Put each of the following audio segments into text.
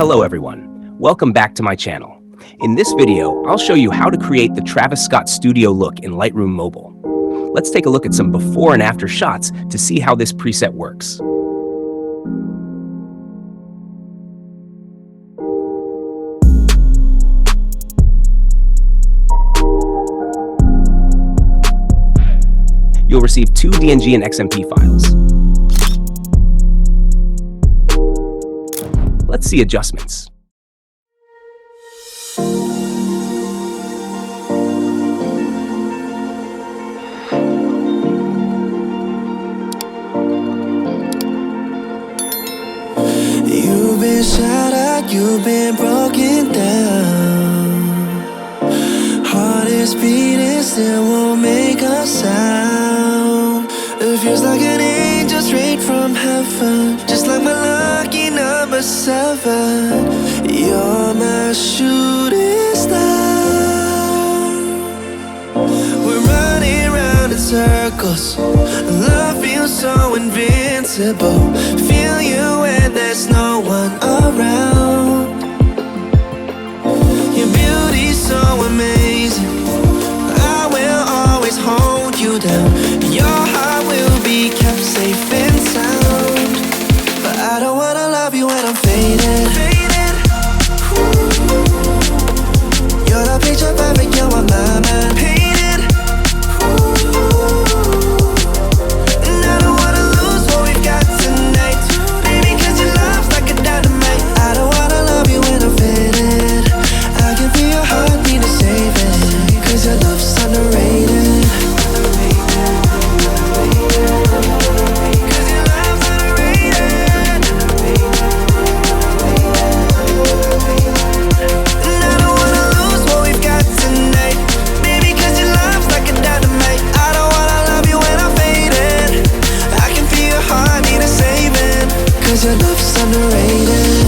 Hello everyone, welcome back to my channel. In this video, I'll show you how to create the Travis Scott studio look in Lightroom Mobile. Let's take a look at some before and after shots to see how this preset works. You'll receive two DNG and XMP files. Let's see adjustments. You've been shattered, you've been broken down. Heart is beating, still won't make a sound. It feels like an angel straight from heaven, just like my lucky number 7. You're my shooting star. We're running round in circles. Love feels so invincible. Feel you when there's no one around. Your beauty's so amazing. I will always hold you down. Your heart will be kept safe and sound. But I don't wanna love you when I'm faded. You're the picture perfect, you're on my mind. Painted. And I don't wanna lose what we've got tonight. Baby, cause your love's like a dynamite. I don't wanna love you when I'm faded. I can feel your heartbeat to save it. Cause your love's underrated. Your love's underrated.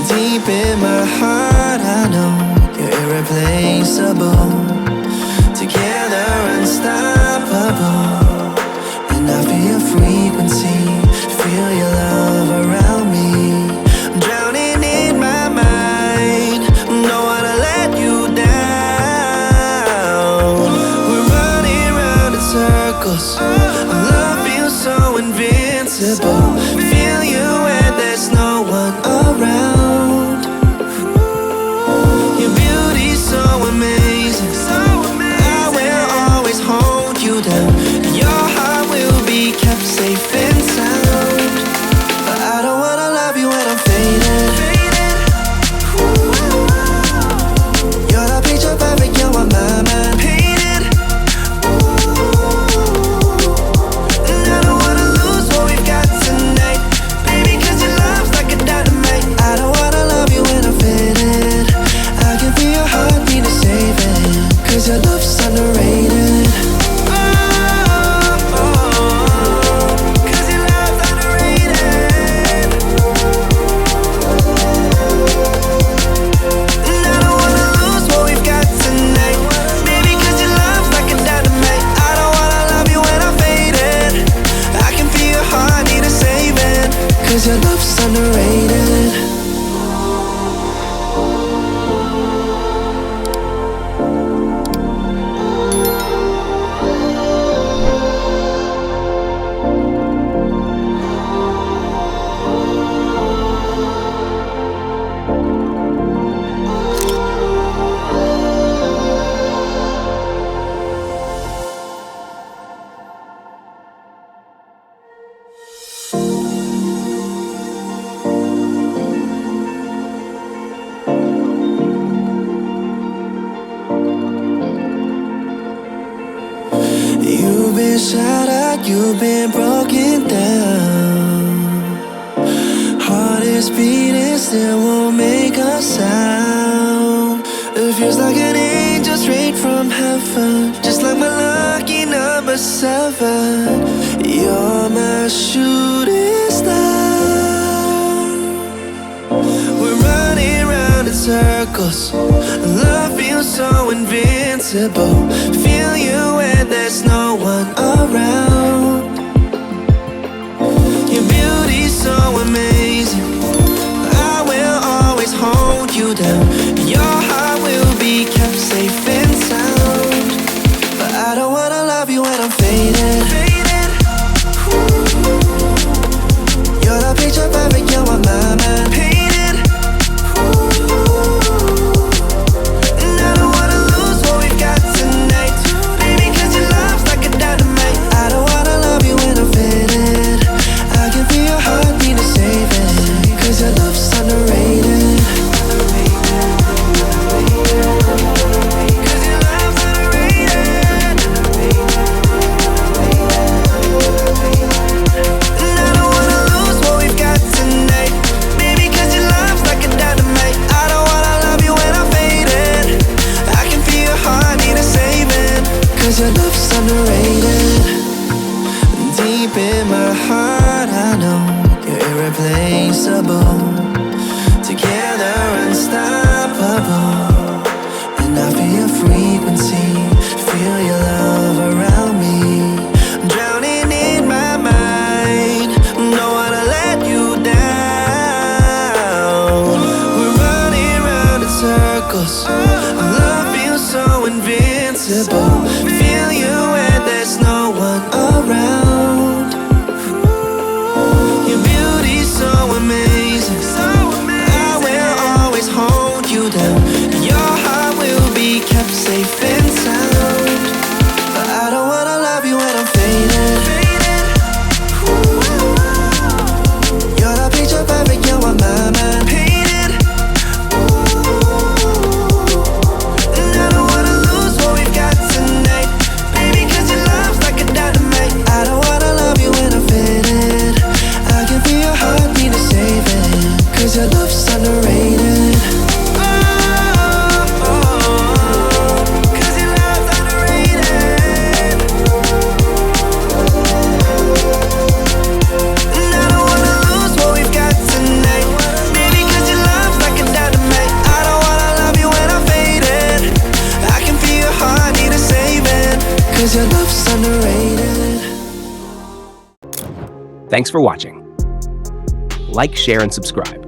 Deep in my heart I know you're irreplaceable. Together unstoppable. And I feel your frequency, feel your love around me. I'm drowning in my mind, don't wanna let you down. We're running round in circles. Love feels so invincible. Feel you when there's no one around. Your beauty's so amazing. I will always hold you down. Your heart will be kept safe and sound. But I don't wanna love you when I'm faded. You're the picture perfect, you're on my mind. Painted. And I don't wanna lose what we've got tonight. Baby, cause your love's like a dynamite. I don't wanna love you when I'm faded. I can feel your heartbeat to save it. Cause your love's underrated. Cause your love's underrated. And I don't wanna lose what we've got tonight. Baby, cause your love's like a dynamite. I don't wanna love you when I'm faded. I can feel your heart need a saving. Cause your love's underrated. You've been shattered, you've been broken down. Heart is beating, still won't make a sound. It feels like an angel straight from heaven, just like my lucky number 7. You're my shooting star. We're running round in circles. Love feels so invincible. Feel you when there's no one around. Your beauty's so amazing. I will you down. Your heart will be kept safe and sound. But I don't wanna love you when I'm faded. You're the picture perfect, you're what my mind painted. And I don't wanna lose what we've got tonight, baby, cause your love's like a dynamite. I don't wanna love you when I'm faded. I can feel your heartbeat to save it, cause your love's underrated. Cause your love's underrated. And I don't wanna lose what we've got tonight, baby, cause your love's like a dynamite. I don't wanna love you when I'm faded. I can feel your heart need a saving, cause your love's underrated. Deep in my heart I know you're irreplaceable. Together unstoppable. And I feel your frequency, feel your love around me. I'm drowning in my mind, don't wanna let you down. We're running round in circles, our love feels so invincible. Feel you when there's no one around. Your beauty's so amazing, I will always hold you down. Your heart will be kept safe and sound. But I don't wanna love you when I'm faded. You're the picture perfect, you're what my mind painted. And I don't wanna lose what we've got tonight, baby, cause your love's like a dynamite. I don't wanna love you when I'm faded. I can feel your heartbeat to save it, cause your love's underrated. Cause your love's underrated. And I don't wanna lose what we've got tonight, baby, cause your love's like a dynamite. I don't wanna love you when I'm faded. I can feel your heart need a saving, cause your love's underrated. Thanks for watching. Like, share, and subscribe.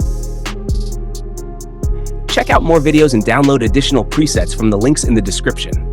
Check out more videos and download additional presets from the links in the description.